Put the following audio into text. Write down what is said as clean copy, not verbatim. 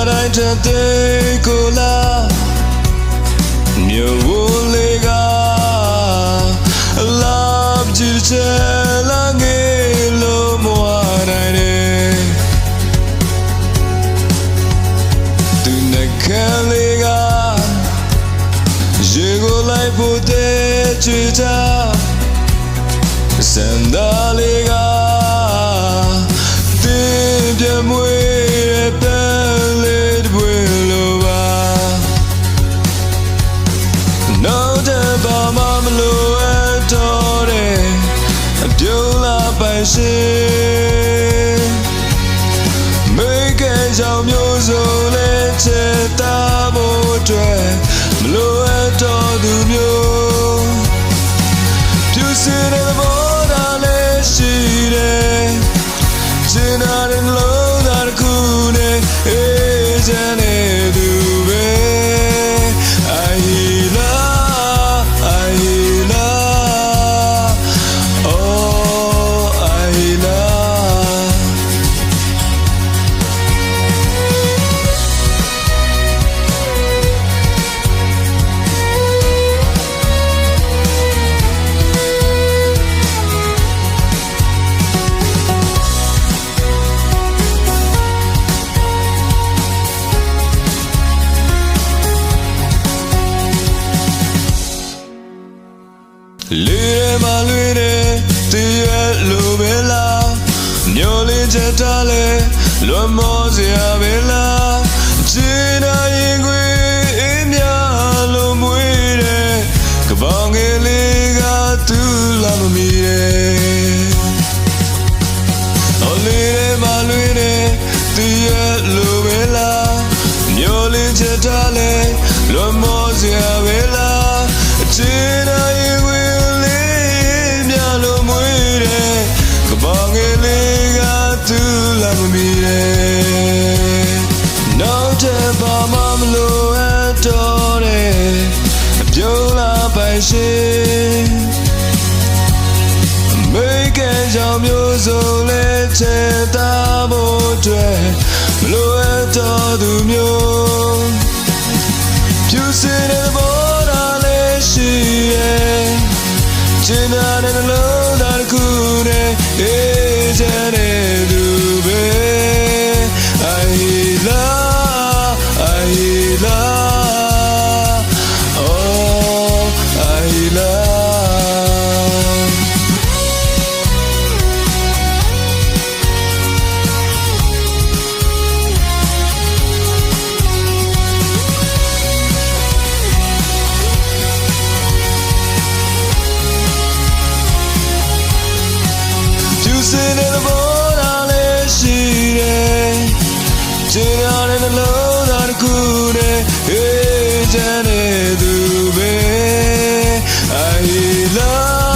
တိုင်းတဲ့ကိုလာမြို့လေးကလာကြည့်ချင်လာငယ်လို့မဝနိုင်တယ်သူနဲ့ခံလေးကရေကိုလိုက်ဖို့တဲ့ချွေချစံသားလေးကတင်းပြမွေးတဲ့လေးတွေလိုပါနောက်တဲ့ဘာမှမလိုအပ်တော့တဲ့အပြုံးလာပိုင်ရှင်မိခဲကြောင့်မျိုးစုံလေးချက်သားဖို့အတွက်မလိုအပ်တော့သူမျိုးပြူစင်တဲ့ဘောရှိတယ်ကျင်နာတဲ့လုံးသားတစ်ခုနဲ့အေးချမ်းနေသူပဲ I love oh I loveလေးမလွေတဲ့တည့်ရလိုပဲလားညိုလေးချက်ထားလဲလွန်မောစရာပဲလားချင်နာရင်ခွေအေးမြလို့မွေးတဲ့ကပောင်ငယ်လေးကသူ့လာမမီတဲ့အော်လေးမလွေတဲ့တည့်ရလိုပဲလားညိုလေးချက်ထားလဲလွန်မောစရာပဲလားချင်နာရင်ခွေနောက်တဲ့ဘာမှမလိုအပ်တော့တဲ့အပြုံးလာပိုင်ရှင်မိခဲကြောင့်မျိုးစုံလေးချက်သားဖို့အတွက်မလိုအပ်တော့သူမျိုးပြူစင်တဲ့ဘောတော်လေးရှိရဲ့ကျင်နာတဲ့လုံးသားတစ်ခုနဲ့အေးချမ်းတဲ့သူပဲ I love oh I love you say that the boy I sheကျင်ရတဲ့လုံးသားတစ်ခုနဲ့အေးချမ်းနေသူပဲ I love